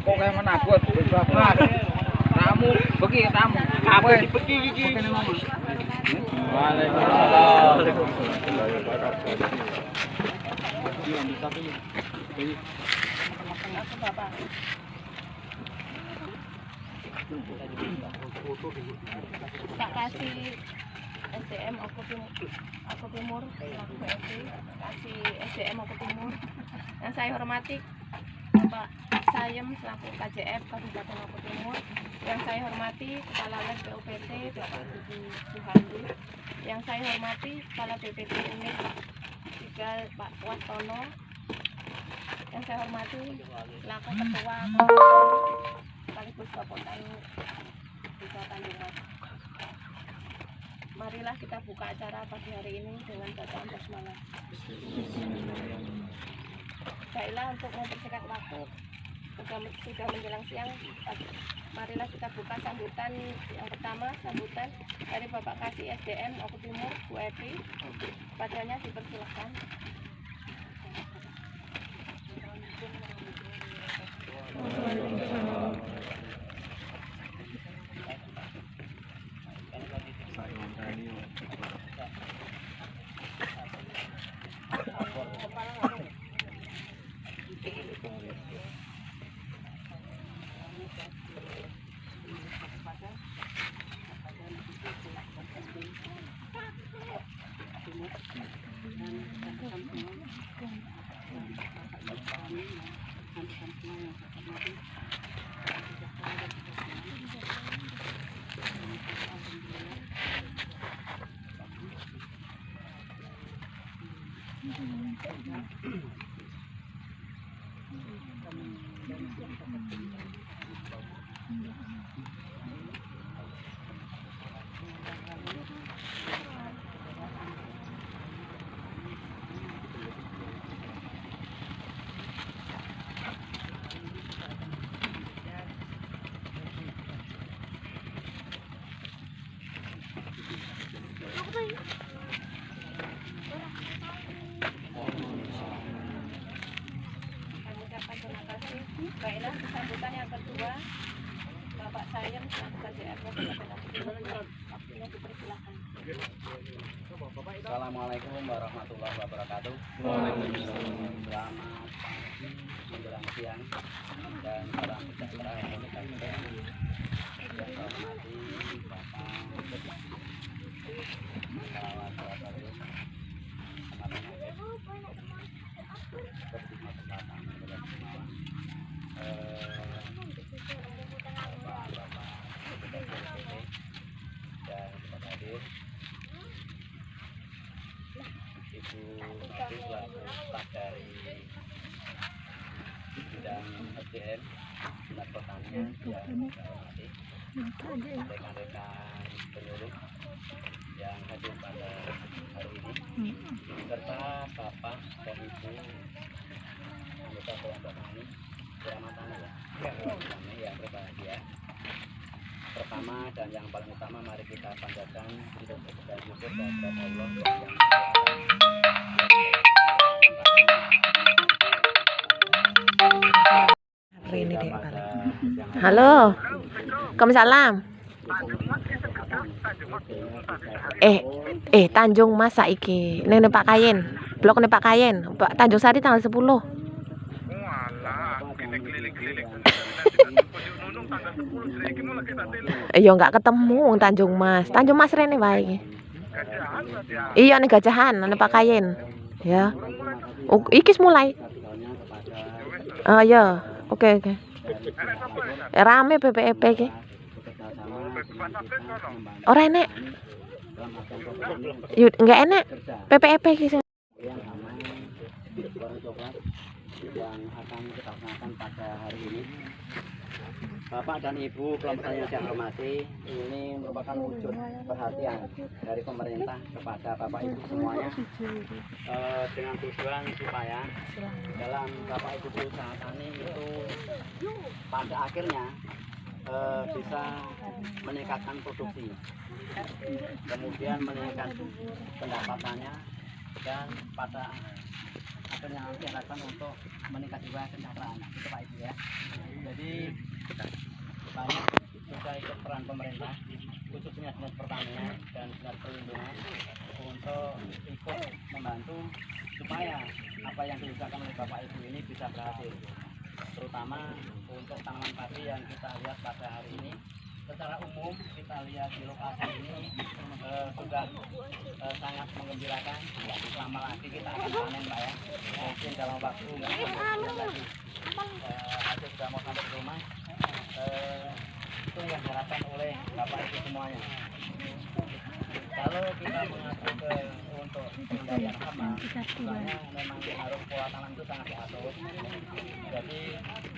Kok kayak menakut? Tamu, pergi tamu. Apa pergi gigi? Waalaikumsalam. Tak kasih SDM aku Timur, kasih SDM aku Timur. Yang saya hormati Bapak Sayem selaku KJF Kabupaten Aku Timur. Yang saya hormati Kepala Lab BOPT Bapak Budi Suhandi. Yang saya hormati Kepala BPT Unit 3 Pak Wastono. Yang saya hormati selaku Ketua sekaligus Kapolda Desa Tanjung Mas. Marilah kita buka acara pagi hari ini dengan bacaan basmalah. Baiklah, untuk mempersingkat waktu sudah menjelang siang, marilah kita buka sambutan. Yang pertama, sambutan dari Bapak Kasih SDM Aku Timur, Bu Evi. Padanya dipersilakan. Baiklah, sambutan yang kedua Bapak Sayem selaku KJF Kabupaten Aku Timur. Waktunya dipersilakan. Assalamualaikum warahmatullahi wabarakatuh. Selamat pagi menjelang siang dan salam sejahtera untuk kita. Yang saya hormati Bapak Ibu Novi selaku staf dari bidang SDM Dinas Pertanian yang saya hormati, rekan-rekan penyuluh yang hadir pada hari ini, serta Bapak dan Ibu anggota kelompok tani Kecamatan yang berbahagia. Pertama dan yang paling utama, mari kita panjatkan untuk bersyukur kepada Allah yang Halo, Waalaikumsalam. Tanjung Mas saiki ning Pak Kayen. Blok ning Pak Kayen, Pak Tanjung Sari tanggal 10. Iya enggak ketemu wong Tanjung Mas. Tanjung Mas rene wae. Iya ning Gajahan ning Pak Kayen. Ya. Iki mulai. Ya. Oke. Rame PPEP iki. Ora enek. Yuk, enggak enek. PPEP iki yang akan kita laksanakan pada hari ini. Bapak dan Ibu kelompok tani yang saya hormati, ini merupakan wujud perhatian dari pemerintah kepada Bapak Ibu semuanya, dengan tujuan supaya dalam Bapak Ibu usaha tani itu pada akhirnya bisa meningkatkan produksi, kemudian meningkatkan pendapatannya, dan pada akhirnya diharapkan untuk meningkat juga kesejahteraan. Itu Pak Ibu ya. Jadi pemerintah, khususnya Dinas Pertanian dan Dinas Perlindungan untuk ikut membantu supaya apa yang diusahakan oleh Bapak Ibu ini bisa berhasil, terutama untuk tanaman padi yang kita lihat pada hari ini. Secara umum kita lihat di lokasi ini sudah sangat menggembirakan. Lama lagi kita akan panen, Pak ya. Mungkin dalam waktu nggak sampai bulan lagi hasil sudah mau sampai ke rumah. Itu yang diharapkan oleh Bapak Ibu semuanya. Kalau kita mengacu untuk pengendalian hama, sebenarnya memang harus pola tanam itu sangat diatur. Jadi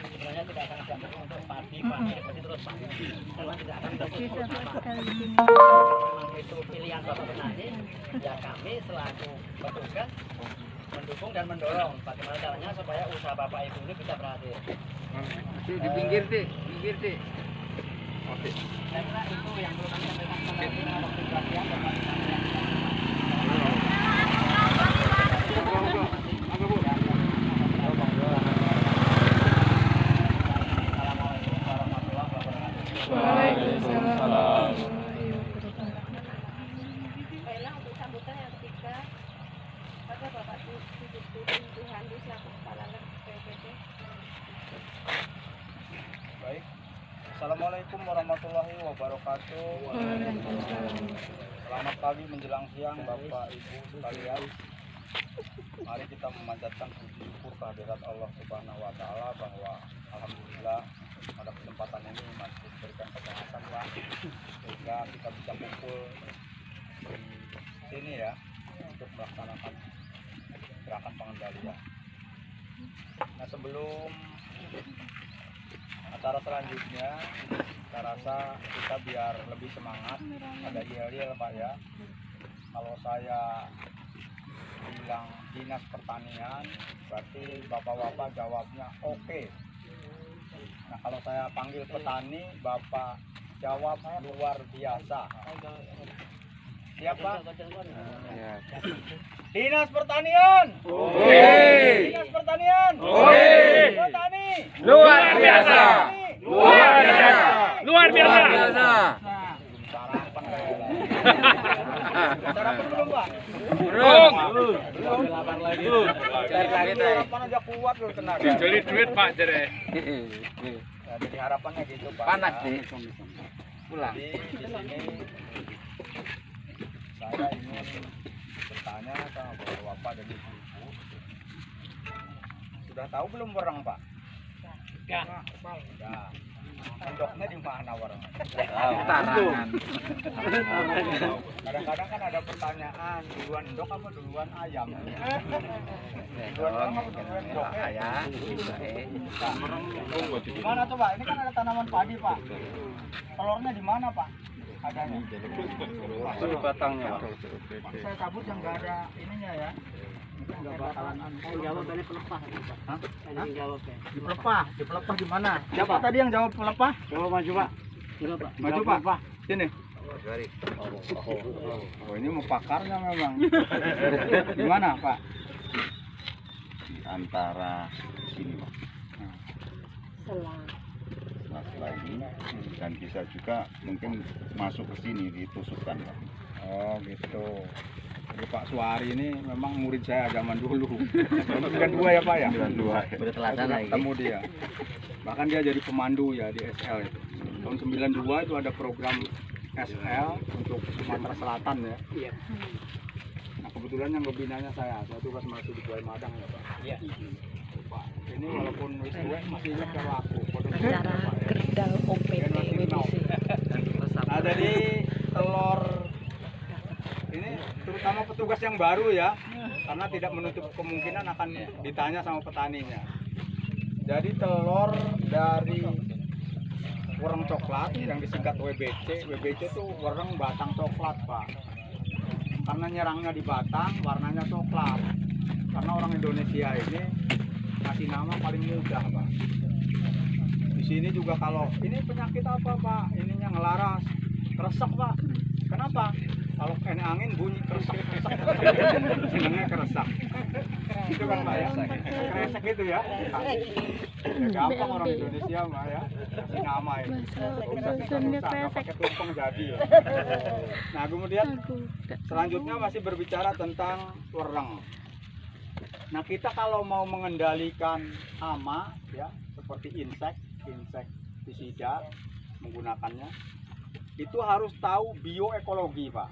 sebenarnya tidak akan diambil untuk padi seperti terus Pak. Memang tidak akan terus sama. Memang itu pilihan Bapak petani. Ya kami selaku petugas mendukung dan mendorong bagaimana caranya supaya usaha Bapak Ibu ini bisa berhasil. Di pinggir deh, pinggir deh. Oke. Saya kira itu yang perlu kami sampaikan kepada waktu pelatihan dan pelatihan. Assalamualaikum warahmatullahi wabarakatuh. Waalaikumsalam. Baiklah, untuk sambutan yang ketiga pada Bapak Tuhan di selaku Kepala BPPT. Baik. Assalamualaikum warahmatullahi wabarakatuh. Selamat pagi menjelang siang Bapak Ibu sekalian. Mari kita memanjatkan puji syukur kehadirat Allah Subhanahu wa taala bahwa alhamdulillah pada kesempatan ini masih diberikan kesehatan Pak, sehingga kita bisa kumpul di sini ya untuk melaksanakan gerakan pengendalian. Nah, sebelum acara selanjutnya, saya rasa kita biar lebih semangat, ada yel-yel Pak ya. Kalau saya bilang Dinas Pertanian, berarti Bapak-bapak jawabnya oke. Nah, kalau saya panggil petani, Bapak jawab luar biasa. Siapa? Dinas Pertanian. Dinas Pertanian. Petani. Luar biasa. Luar biasa. Luar biasa. Sarapan kayaknya. Sarapan belum Pak? Belum. Sarapan lagi. Sarapan aja kuat loh tenaga. Dijoli duit Pak jere. Nah, jadi harapannya gitu Pak. Panas ya. nih. Pulang. Jadi di sini saya ingin bertanya sama Bapak dan Ibu. Sudah tahu belum wereng Pak? Sudah. Endoknya di mana wereng? Tarangan. Kadang-kadang kan ada pertanyaan, duluan endok apa duluan ayam? Duluan ayam apa duluan endok? Ayam. Di mana tuh Pak? Ini kan ada tanaman padi Pak. Telurnya di mana Pak? Adanya. Itu di batangnya Pak. Saya cabut yang nggak ada ininya ya. Mungkin nggak bakalan. Jawab dari pelepah. Hah? Yang jawab ya. Di pelepah. Di pelepah di mana? Siapa tadi yang jawab pelepah? Coba maju Pak. Maju Pak. Sini. Oh, ini mau pakarnya memang. Di mana Pak? Antara sini Pak, setelah ini, dan bisa juga mungkin masuk ke sini ditusukkan Pak. Oh gitu. Jadi Pak Suari ini memang murid saya zaman dulu. Bukan dua ya Pak ya? 92. Berteladan Saya lagi. ketemu dia. Bahkan dia jadi pemandu ya di SL itu. Tahun 92 itu ada program SL untuk Sumatera Selatan ya. Iya. Nah kebetulan yang ngebinanya saya tugas masih di Buai Madang ya Pak. Iya. Pak, ini walaupun wis tua masih ingat kalau aku. Acara Gerdal OPT WBC. Nah jadi telur ini terutama petugas yang baru ya, karena tidak menutup kemungkinan akan ditanya sama petaninya. Jadi telur dari wereng coklat yang disingkat WBC, WBC itu wereng batang coklat Pak. Karena nyerangnya di batang, warnanya coklat. Karena orang Indonesia ini kasih nama paling mudah Pak. Di sini juga kalau ini penyakit apa Pak? Ininya ngelaras, kresek Pak. Kenapa? Kalau kena angin bunyi keresak. Senangnya keresak. Itu kan Pak ya. Kresek itu ya. Ya gampang orang Indonesia Pak ya. Kasih nama itu. Nggak pakai tumpeng jadi ya. Nah kemudian selanjutnya masih berbicara tentang wereng. Nah kita kalau mau mengendalikan hama ya seperti insektisida menggunakannya itu harus tahu bioekologi Pak.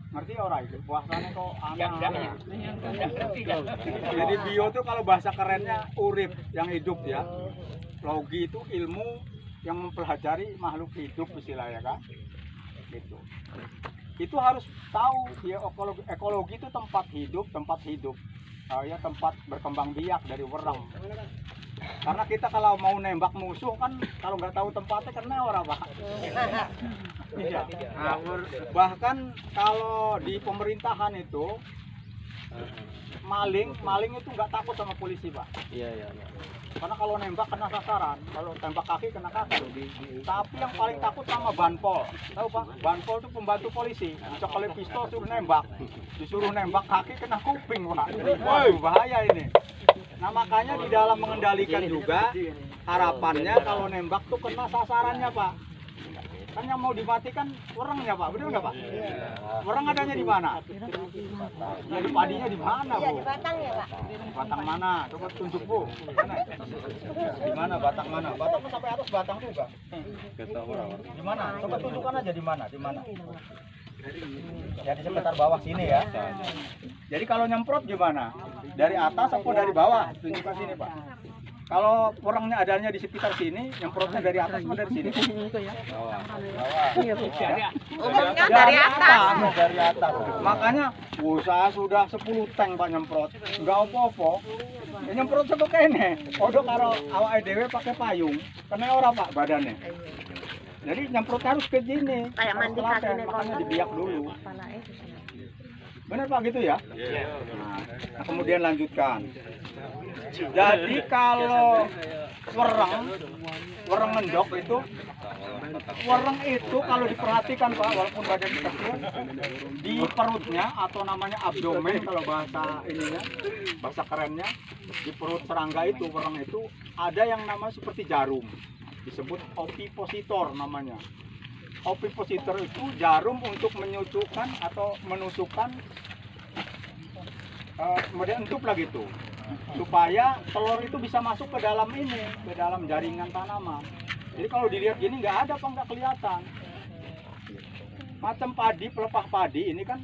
Ngerti orang itu? Bahasanya kok anak. Jadi bio itu kalau bahasa kerennya urip yang hidup ya. Logi itu ilmu yang mempelajari makhluk hidup istilahnya kan. Gitu. Itu harus tahu bioekologi. Ekologi itu tempat hidup. Ya tempat berkembang biak dari wereng. Karena kita kalau mau nembak musuh kan kalau nggak tahu tempatnya kena orang Pak. Iya. Nah, bahkan kalau di pemerintahan itu maling itu nggak takut sama polisi Pak. Iya. Karena kalau nembak kena sasaran, kalau tembak kaki kena kaki. Tapi yang paling takut sama banpol. Tahu Pak? Banpol itu pembantu polisi. Dicokolin pistol suruh nembak. Disuruh nembak kaki kena kuping Pak. Waduh bahaya ini. Nah makanya di dalam mengendalikan juga harapannya kalau nembak tuh kena sasarannya Pak. Kan yang mau dimatikan werengnya Pak, benar nggak Pak? Wereng adanya di mana? Ya di padinya di mana Bu? Di batang ya Pak. Batang mana? Coba tunjuk Bu. Di mana batang mana? Batang tuh sampai atas batang juga. Di mana? Coba tunjukkan aja di mana? Di mana? Ya di sekitar bawah sini ya. Jadi kalau nyemprot gimana? Dari atas atau dari bawah? Tunjukkan sini Pak. Kalau werengnya adanya di sekitar sini, nyemprotnya dari atas atau dari sini? Bawah. Umumnya dari atas. Dari atas. Makanya, saya sudah 10 tank Pak nyemprot. Enggak apa-apa. Ya, nyemprot sebab kene. Odo karo awake dhewe pakai payung, kena ora Pak badannya. Jadi nyemprot harus ke sini. Kayak mandi kaki nih makanya dibiak dulu. Benar Pak gitu ya? Nah, kemudian lanjutkan. Jadi kalau wereng ngendok itu, wereng itu kalau diperhatikan Pak, walaupun badan kecil, di perutnya atau namanya abdomen kalau bahasa ininya, bahasa kerennya, di perut serangga itu wereng itu ada yang namanya seperti jarum, disebut ovipositor namanya. Ovipositor itu jarum untuk menyucukkan atau menusukkan kemudian entup lah gitu, supaya telur itu bisa masuk ke dalam ini, ke dalam jaringan tanaman. Jadi kalau dilihat gini nggak ada Pak, nggak kelihatan. Macam padi, pelepah padi ini kan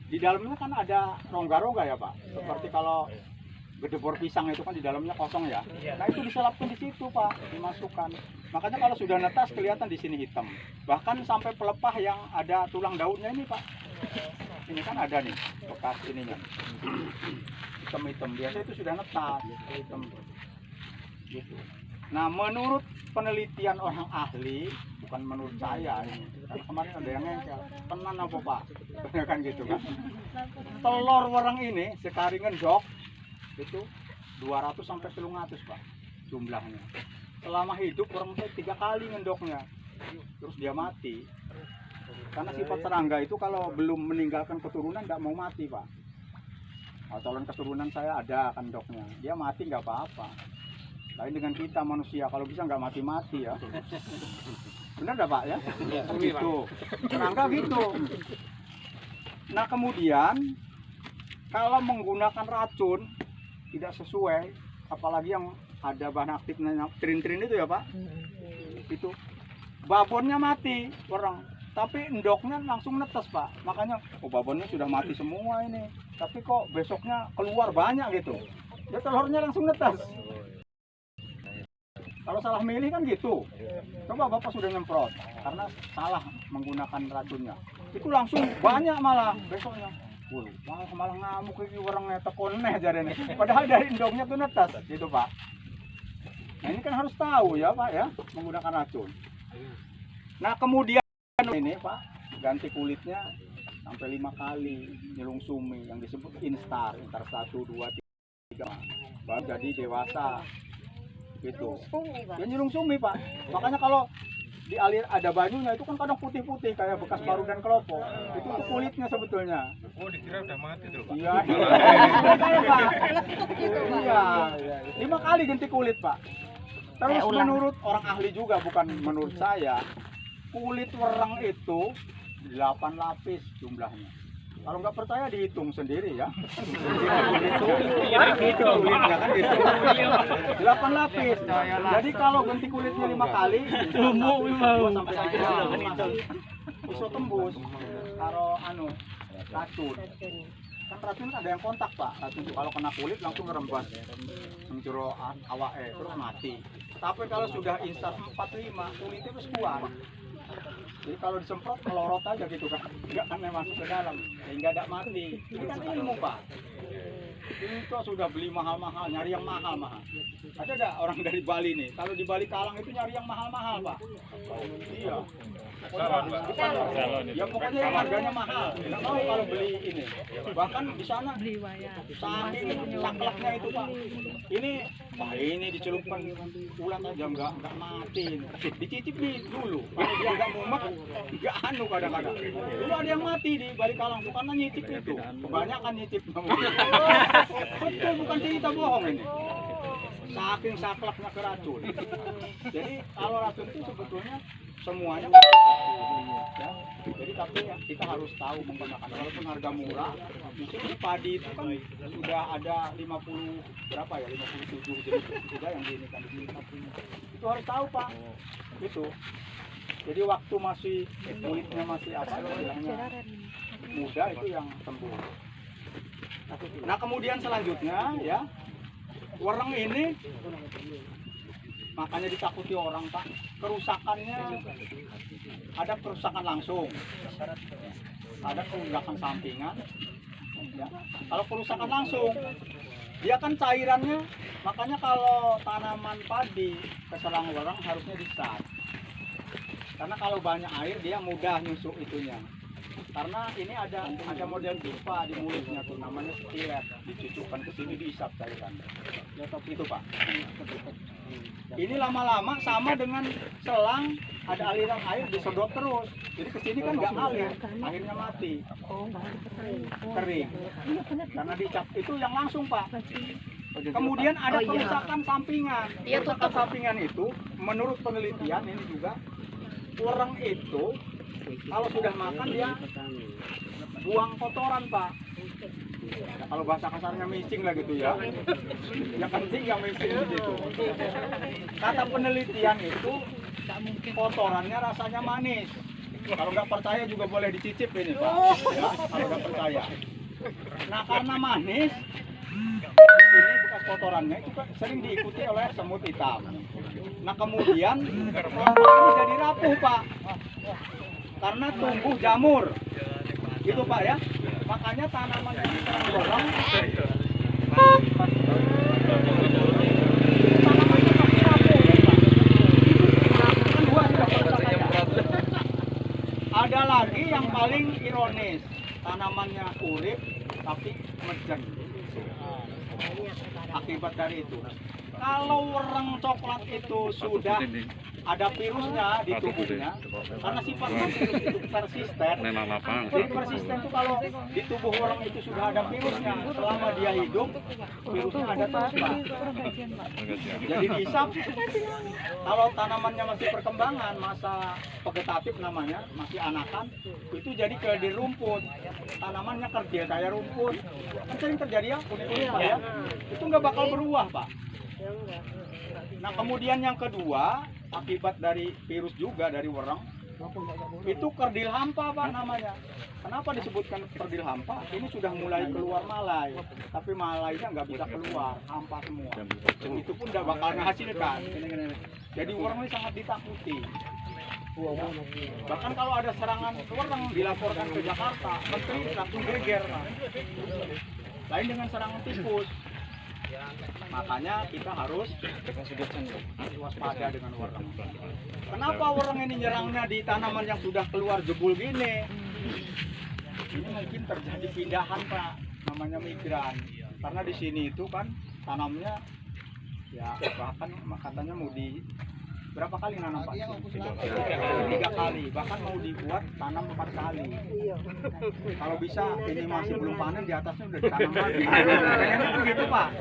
di dalamnya kan ada rongga-rongga ya Pak. Seperti kalau gedebor pisang itu kan di dalamnya kosong ya. Nah itu diselapkan di situ Pak, dimasukkan. Makanya kalau sudah netas kelihatan di sini hitam. Bahkan sampai pelepah yang ada tulang daunnya ini Pak. Ini kan ada nih bekas ininya. Hitam-hitam biasa itu sudah netas, hitam. Gitu. Nah, menurut penelitian orang ahli, bukan menurut saya ini. Karena kemarin ada yang ngengkel. Tenan apa Pak? Kan gitu kan. Telur wereng ini sekali ngendok itu 200 sampai 300 Pak jumlahnya. Selama hidup wereng itu 3 kali ngendoknya. Terus dia mati. Karena sifat serangga itu kalau belum meninggalkan keturunan nggak mau mati Pak. Nah, calon keturunan saya ada kendoknya, dia mati nggak apa-apa. Lain dengan kita manusia, kalau bisa nggak mati-mati ya. Benar nggak Pak ya? Gitu. Serangga gitu. Nah kemudian kalau menggunakan racun tidak sesuai, apalagi yang ada bahan aktifnya trin-trin itu ya Pak, itu babonnya mati wereng. Tapi endoknya langsung netes Pak, makanya babonnya sudah mati semua ini, tapi kok besoknya keluar banyak gitu, ya telurnya langsung netes. Kalau salah milih kan gitu. Coba Bapak sudah nyemprot karena salah menggunakan racunnya, itu langsung banyak malah besoknya. Malah ngamuk iki werengnya tekoneh jarene, padahal dari endoknya tuh netes gitu Pak. Nah ini kan harus tahu ya Pak ya, menggunakan racun. Nah kemudian ini Pak, ganti kulitnya sampai 5 kali, nyelung sumi yang disebut instar 1, 2, 3 baru jadi dewasa gitu. Ya nyelung sumi Pak. Makanya kalau di alir ada banyunya itu kan kadang putih-putih kayak bekas paru dan kelopo. Itu kulitnya sebetulnya. Oh, dikira udah mati tuh, Pak. Iya. Iya, iya. 5 kali ganti kulit, Pak. Terus menurut orang ahli juga, bukan menurut saya, kulit wereng itu 8 lapis jumlahnya. Kalau nggak percaya dihitung sendiri ya. Dihitung kulitnya kan dihitung. 8 lapis. Jadi kalau ganti kulitnya 5 kali, 2 sampai 3 bisa tembus. Kalau racun. Kan racun ada yang kontak, Pak. Racun itu kalau kena kulit langsung ngerembas. Mencuro awake terus mati. Tapi kalau sudah instan 4-5 kulitnya terus kuat. Jadi kalau disemprot melorot aja gitu kan, nggak akan masuk ke dalam sehingga tidak mati. Ini kan ilmu, Pak. Ini kok sudah beli mahal-mahal, nyari yang mahal-mahal. Ada nggak orang dari Bali nih? Kalau di Bali Kalang itu nyari yang mahal-mahal, Pak. Iya. Ya pokoknya yang harganya mahal. Nggak mau kalau beli ini. Bahkan di sana saking sakleknya itu, Pak. Ini dicelupkan ulat aja nggak mati. Dicicip nih dulu. Kalau dia nggak mumet, nggak kadang-kadang. Dulu ada yang mati di Bali Kalang karena nyicip itu. Kebanyakan nyicip. Betul, bukan cerita bohong ini. Saking sakleknya ke racun. Jadi kalau racun itu sebetulnya semuanya ya. Jadi tapi ya, kita harus tahu menggunakan, walaupun harga murah. Mungkin di padi itu kan sudah ada 50 berapa ya, 57 jenis juga yang diinikan di sini. Itu harus tahu, Pak. Itu. Jadi waktu masih kulitnya masih apa istilahnya muda itu yang sembuh. Nah kemudian selanjutnya ya, wereng ini makanya ditakuti orang, Pak. Kerusakannya ada kerusakan langsung, ada kerusakan sampingan. Ya. Kalau kerusakan langsung, dia kan cairannya, makanya kalau tanaman padi keserang wereng harusnya disat. Karena kalau banyak air dia mudah nyusuk itunya. Karena ini ada model pipa di mulutnya tuh namanya stilet, dicucukkan ke sini diisap cairan. Ya itu, Pak. Ini lama-lama sama dengan selang ada aliran air disedot terus. Jadi ke sini kan nggak ngalir, akhirnya mati. Kering. Karena dicap itu yang langsung, Pak. Kemudian ada kerusakan sampingan. Kerusakan sampingan itu menurut penelitian ini juga wereng itu kalau sudah makan dia buang kotoran, Pak. Ya, kalau bahasa kasarnya micing lah gitu ya. Yang kencing yang micing gitu. Kata penelitian itu kotorannya rasanya manis. Kalau nggak percaya juga boleh dicicip ini, Pak. Ya, kalau nggak percaya. Nah karena manis, di sini bekas kotorannya itu sering diikuti oleh semut hitam. Nah kemudian ini jadi rapuh, Pak. Karena tumbuh jamur, gitu, Pak ya. Makanya tanaman ini serang wereng. Tanamannya masih rapuh, ya, Pak. Kan dua sudah selesai. Ada lagi yang paling ironis, tanamannya urip tapi mejen. Akibat dari itu, kalau wereng coklat itu sudah ada virusnya di tubuhnya, karena sifatnya virus itu persisten. Jadi persisten itu kalau di tubuh orang itu sudah ada virusnya, selama dia hidup virusnya ada terus, Pak. Jadi dihisap. Kalau tanamannya masih perkembangan, masa vegetatif namanya, masih anakan, itu jadi ke rumput. Tanamannya kerdil kayak rumput. Kan sering terjadi ya, kuning-kuning, Pak ya. Itu nggak bakal berubah, Pak. Nah kemudian yang kedua, akibat dari virus juga dari wereng, itu kerdil hampa, Pak, namanya. Kenapa disebutkan kerdil hampa? Ini sudah mulai keluar malai, tapi malainya nggak bisa keluar, hampa semua. Itu pun nggak bakal menghasilkan. Jadi wereng ini sangat ditakuti. Bahkan kalau ada serangan wereng dilaporkan ke Jakarta, menteri langsung geger, Pak. Lain dengan serangan tikus. Makanya kita harus waspada dengan wereng. Kenapa wereng ini nyerangnya di tanaman yang sudah keluar jebul gini? Ini mungkin terjadi pindahan, Pak, namanya migran. Karena di sini itu kan tanamnya ya bahkan katanya mau berapa kali nanam Pak? 3 kali, bahkan mau dibuat tanam 4 kali. Kalau bisa ini masih belum panen, di atasnya udah ditanam lagi. Kayaknya begitu Pak.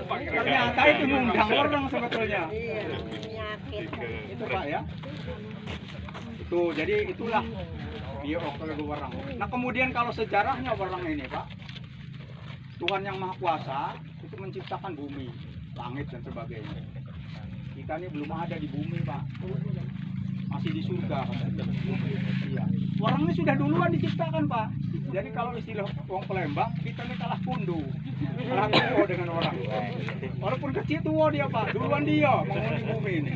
Ternyata itu ngundang orang sebetulnya. Itu Pak ya. Itu jadi itulah bioekologi werang. Nah kemudian kalau sejarahnya werang ini Pak, Tuhan yang Maha Kuasa itu menciptakan bumi, langit dan sebagainya. Kita ini belum ada di bumi Pak, masih di surga. Iya. Werang ini sudah duluan diciptakan Pak. Jadi kalau istilah wong Palembang, kita ini kalah pundu, kalah tua dengan orang. Walaupun kecil tua dia Pak, duluan dia menghuni bumi ini.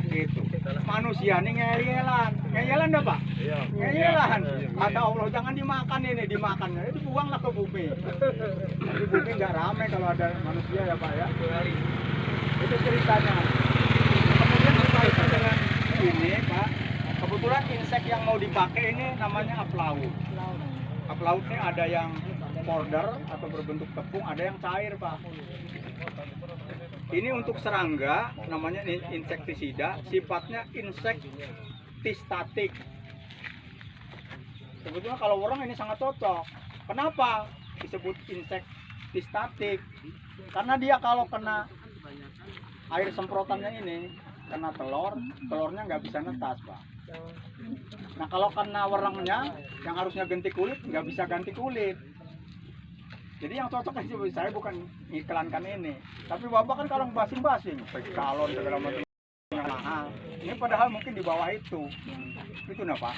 Gitu. Manusia ini ngeyelan dah Pak. Ngeyelan. Kata Allah jangan dimakan ini, dimakannya itu buanglah ke bumi. Jadi bumi nggak ramai kalau ada manusia ya Pak ya. Itu ceritanya. Kemudian berkaitan dengan ini Pak, kebetulan insek yang mau dipakai ini namanya aplaut. Aplaut ini ada yang powder atau berbentuk tepung, ada yang cair Pak. Ini untuk serangga, namanya insektisida, sifatnya insektistatik. Sebetulnya kalau orang ini sangat cocok. Kenapa disebut insektistatik? Karena dia kalau kena air semprotannya ini, kena telur, telurnya nggak bisa netas Pak. Nah kalau kena werangnya, yang harusnya ganti kulit, nggak bisa ganti kulit. Jadi yang cocok aja saya bukan iklankan ini, tapi bapak kan kalau basing-basing, pakai galon segala macam yang mahal. Ini padahal mungkin di bawah itu nah Pak.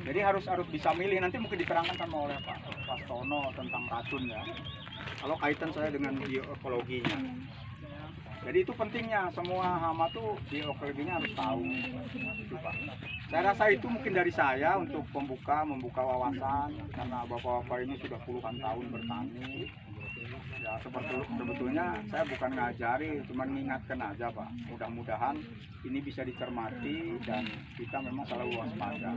Jadi harus bisa milih. Nanti mungkin diterangkan sama oleh Pak Wastono tentang racun ya. Kalau kaitan saya dengan bioekologinya. Jadi itu pentingnya, semua hama tuh bioekologinya harus tahu. Itu Pak. Saya rasa itu mungkin dari saya untuk membuka wawasan, karena bapak-bapak ini sudah puluhan tahun bertani. Ya sebetulnya saya bukan ngajari, cuma mengingatkan aja Pak. Mudah-mudahan ini bisa dicermati dan kita memang selalu waspada.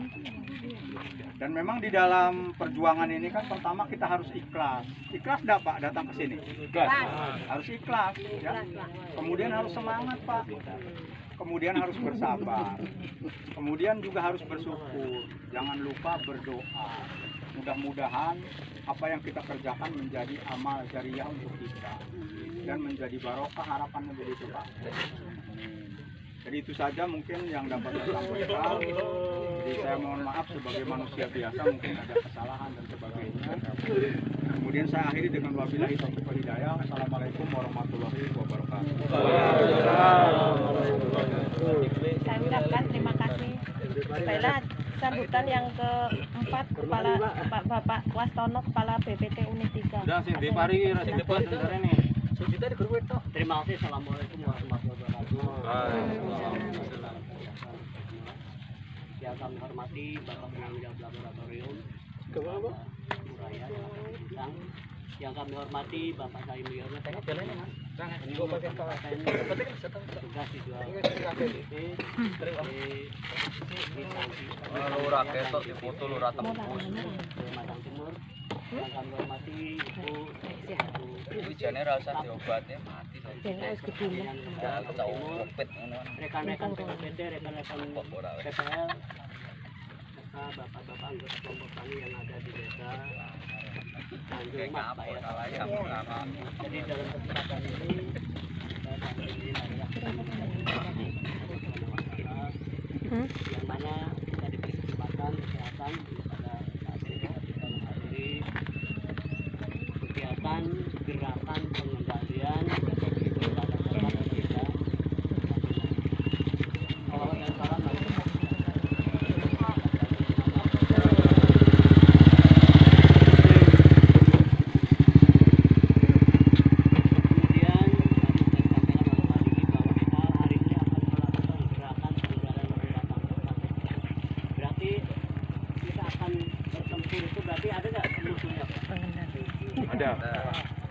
Dan memang di dalam perjuangan ini kan pertama kita harus ikhlas. Ikhlas enggak Pak datang ke sini? Harus ikhlas ya. Kemudian harus semangat Pak. Kemudian harus bersabar. Kemudian juga harus bersyukur. Jangan lupa berdoa. Mudah-mudahan apa yang kita kerjakan menjadi amal jariah untuk kita dan menjadi barokah, harapannya begitu Pak. Jadi itu saja mungkin yang dapat saya sampaikan. Jadi saya mohon maaf sebagai manusia biasa mungkin ada kesalahan dan sebagainya. Kemudian saya akhiri dengan wabillahi taufiq wal hidayah. Assalamualaikum warahmatullahi wabarakatuh. Saya ucapkan terima kasih. Baiklah, sambutan yang keempat Kepala Bapak Wastono, Kepala BPT Unit 3. Udah sih, dipari rasa depan sebentar ini. Terima kasih. Assalamualaikum warahmatullahi wabarakatuh. Yang kami hormati Bapak Penanggung Jawab Laboratorium Uraya Bintang. Yang kami hormati Bapak Saim Wiono, tugas di dua Lurah ketok dipoto lurah tembus. Kalimantan Timur. Yang kami hormati Ibu Ini general usah diobatnya mati. Ya kecau kopet ngono. rekan-rekan PPD, rekan-rekan PPL, bapak-bapak anggota kelompok tani yang ada di desa Tanjung Mas Pak ya. Jadi dalam kesempatan ini saya akan yang mana kita diberi kesempatan kesehatan pada saat ini kita menghadiri kegiatan gerakan pengendalian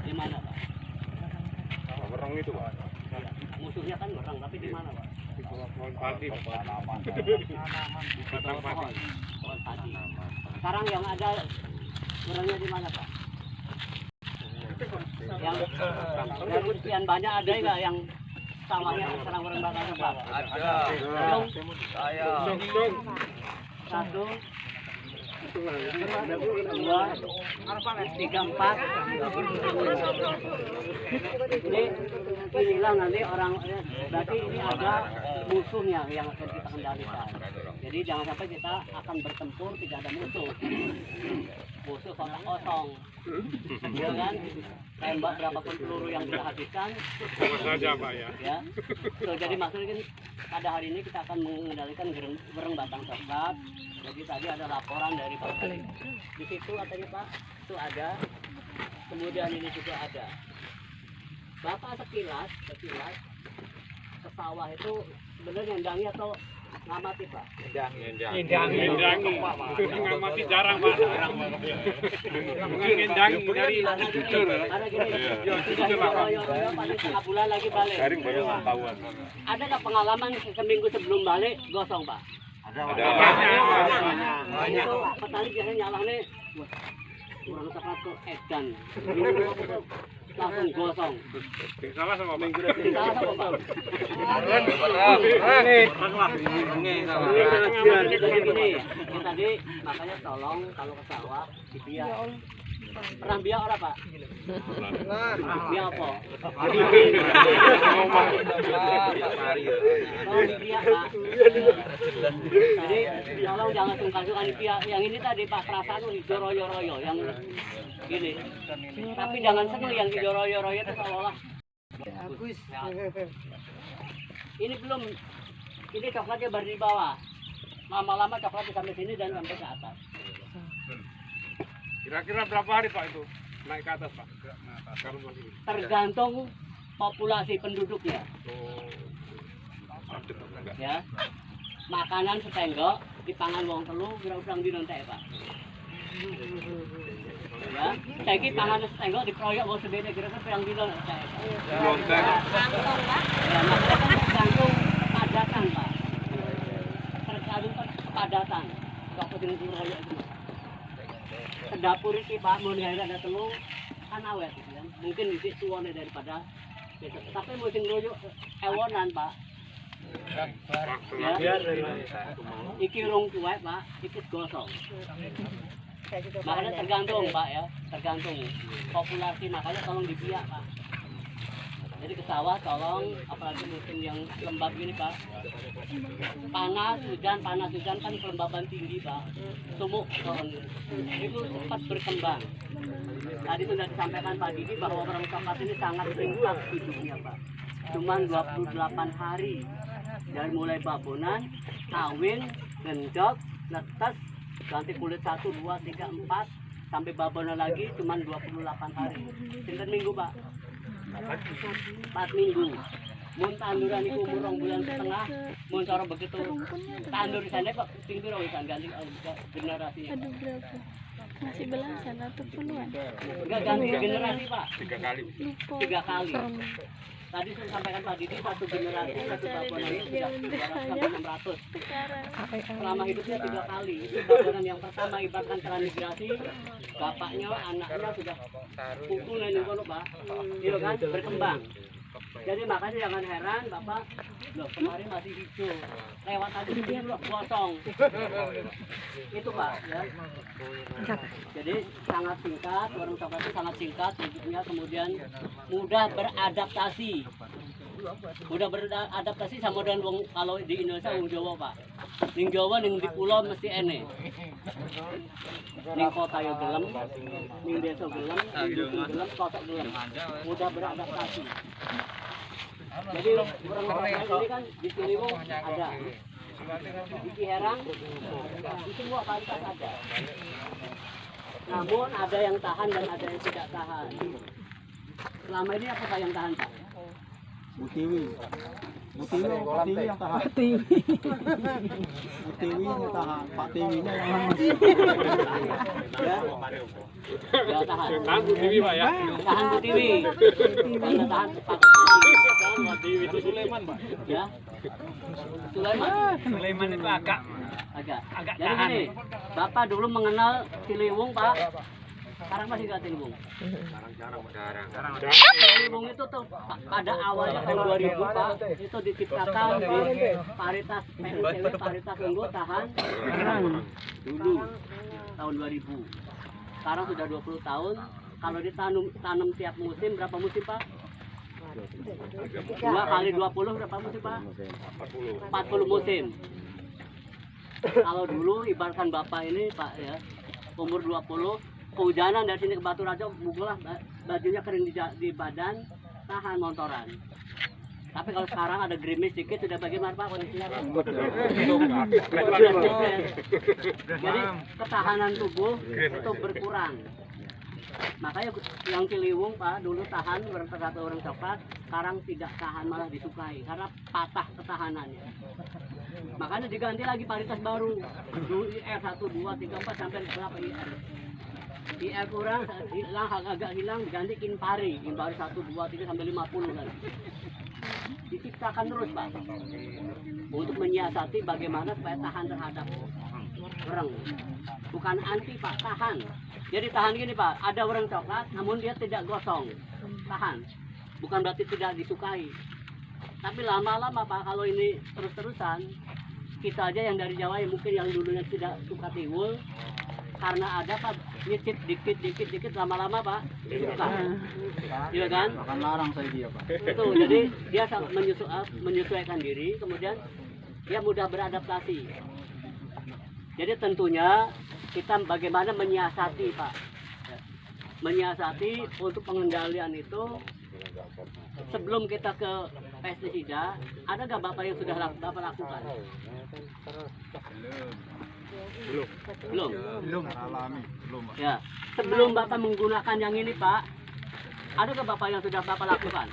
di mana Pak? Werang itu Pak. Musuhnya kan orang, tapi di mana Pak? Di bawah pohon padi. Di bawah pohon padi. Sekarang yang ada orangnya di mana Pak? Yang sekian banyak ada nggak yang sawahnya serang orang batang Pak? Ada. Saya. Satu, dua, tiga, empat. Inilah nanti orang, berarti ini ada musuhnya yang akan kita kendalikan. Jadi jangan sampai kita akan bertempur tidak ada musuh. Musuh kotak kosong, ya kan? Tembak berapapun peluru yang kita habiskan, Sama saja Pak ya. ya. So, jadi maksudnya kan pada hari ini kita akan mengendalikan gereng batang coklat. Jadi tadi ada laporan dari Pak. Di situ katanya Pak, itu ada. Kemudian ini juga ada. Bapak sekilas ke sawah itu sebenarnya nyendangi atau ngamati Pak? Ngendangi. Ngamati jarang Pak. Ngendangi dari jujur. Karena gini, sudah royo-royo paling setengah bulan lagi balik. Garing baru tahuan. Ada nggak pengalaman seminggu sebelum balik gosong Pak? Ada. Itu petani biasanya nyalahnya, wah, kurang tepat kok edan. Langsung gosong. Salah sama Pak. Salah sama Pak. Jadi gini, ini tadi makanya tolong kalau ke sawah dibiak. Pernah biak orang Pak? Biak apa? Tolong dibiak Pak. Jadi tolong jangan sungkan-sungkan dibiak. Yang ini tadi Pak perasaan hijau royo-royo yang gini. Tapi jangan seneng yang hijau royo-royo itu seolah-olah bagus. Ini belum, ini coklatnya baru di bawah. Lama-lama coklatnya sampai sini dan sampai ke atas. Kira-kira berapa hari Pak itu naik ke atas Pak? Tergantung populasi penduduknya. Ya, makanan setenggok dipangan wong telu gerang-gerang dinontek Pak. Ya, saiki pangan setenggok dikeroyok wong sebene gerang-gerang pirang dino nontek. Lontek. Ya, makanya kan tergantung kepadatan Pak. Tergantung kepadatan. Kok kudu dikeroyok itu. Dapur iki Pak mun ada telu kan awet gitu kan. Mungkin dhisik tuwane daripada besok. Tapi musim royok ewonan Pak. Ya. Iki rong tuwek Pak, ikut gosong. Makanya tergantung Pak ya, tergantung populasi, makanya tolong dibiak Pak. Jadi ke sawah tolong, apalagi musim yang lembab gini Pak. Panas hujan kan kelembaban tinggi Pak. Sumuk itu cepat berkembang. Tadi sudah disampaikan Pak Didi bahwa orang coklat ini sangat singkat hidupnya Pak. Cuman 28 hari. Dari mulai babonan, kawin, gendok, netes, ganti kulit 1, 2, 3, 4, sampai babonan lagi cuman 28 hari. Sinten minggu Pak? 4 minggu. Mun tanduran iku umur 2 bulan setengah, mun cara begitu tandur di sana kok tinggi piro wis ganti generasinya. Aduh berapa? Masih belasan atau puluhan? Enggak ganti generasi Pak. 3 kali. Lupa. 3 kali. Tadi saya sampaikan Pak Didi satu generasi satu babonan itu sudah 200 sampai 600. Sekarang Selama hidupnya 3 kali. Itu babonan yang pertama ibaratkan transmigrasi, bapaknya, anaknya sudah kuku nih kono Pak. Iya kan berkembang. Jadi makanya jangan heran Bapak, loh kemarin masih hijau, lewat tadi dulu gosong. Itu Pak ya. Jadi sangat singkat, warung coklat itu sangat singkat hidupnya, kemudian mudah beradaptasi. Mudah beradaptasi sama dengan wong kalau di Indonesia wong Jawa Pak. Ning Jawa ning di pulau mesti ene. Ning kota yo gelem, ning desa gelem, ning dusun gelem, kota gelem. Mudah beradaptasi. Jadi orang ini kan di Ciliwung ada, di Ciherang, di semua paritas ada. Namun ada yang tahan dan ada yang tidak tahan. Selama ini apa yang tahan Pak? Butiwi yang tahan. Butiwi yang tahan. Pak Tiwinya yang lemes. Ya tahan. Tahan Bu Tiwi Pak ya. Tahan Butiwi. Karena tahan Pak Tiwi itu Sulaiman Pak. Ya. Sulaiman. Sulaiman itu agak Agak Agak Jadi tahan. gini, Bapak dulu mengenal Ciliwung Pak. Sekarang masih nggak Tilibung? Tilibung itu tuh pada awalnya tahun 2000 Pak, itu diciptakan di paritas PSCW, paritas unggul tahan dulu tahun 2000. Sekarang sudah 20 tahun. Kalau ditanam tiap musim berapa musim Pak? 2 kali 20 berapa musim Pak? 40 musim. Kalau dulu ibaratkan Bapak ini Pak ya, umur 20, kehujanan dari sini ke Batu Raja, bukulah bajunya kering di badan, tahan montoran. Tapi kalau sekarang ada gerimis sedikit, sudah bagaimana Pak kondisinya? Jadi ketahanan tubuh itu berkurang. Makanya yang Ciliwung Pak dulu tahan berkata orang coklat, sekarang tidak tahan malah disukai karena patah ketahanannya. Makanya diganti lagi paritas baru. Dulu IR 1, 2, 3, 4 sampai berapa IR? IR kurang, hilang, agak hilang, diganti Kinpari 1, 2, 3 sampai 50 lagi. Diciptakan terus Pak untuk menyiasati bagaimana supaya tahan terhadap orang. Bukan anti Pak, tahan. Jadi tahan gini Pak, ada orang coklat namun dia tidak gosong, tahan. Bukan berarti tidak disukai. Tapi lama-lama Pak, kalau ini terus-terusan, kita aja yang dari Jawa yang mungkin yang dulunya tidak suka tiwul, karena ada Pak, nyicip dikit, lama-lama Pak, suka. Iya kan? Akan larang saya dia Pak. Itu, jadi dia menyesuaikan diri, kemudian dia mudah beradaptasi. Jadi tentunya kita bagaimana menyiasati Pak, menyiasati untuk pengendalian itu. Sebelum kita ke pestisida, ada nggak Bapak yang sudah Bapak lakukan? Belum. Alami, belum. Ya, sebelum Bapak menggunakan yang ini Pak, ada nggak Bapak yang sudah Bapak lakukan?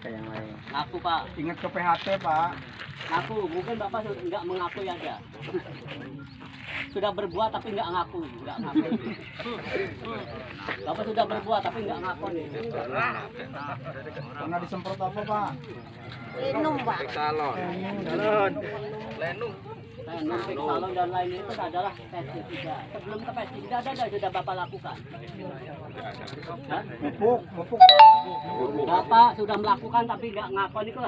Yang lain. Aku Pak, Ingat ke PHT Pak. aku mungkin Bapak nggak mengakui aja. Sudah berbuat tapi nggak ngaku. Bapak sudah berbuat tapi nggak ngaku nih. Pernah disemprot apa Pak? Lenung Pak. Lenung. Salon dan lain itu adalah pestisida. Sebelum ke pestisida ada nggak sudah Bapak lakukan? Hah? Pupuk. Bapak sudah melakukan tapi nggak ngaku itu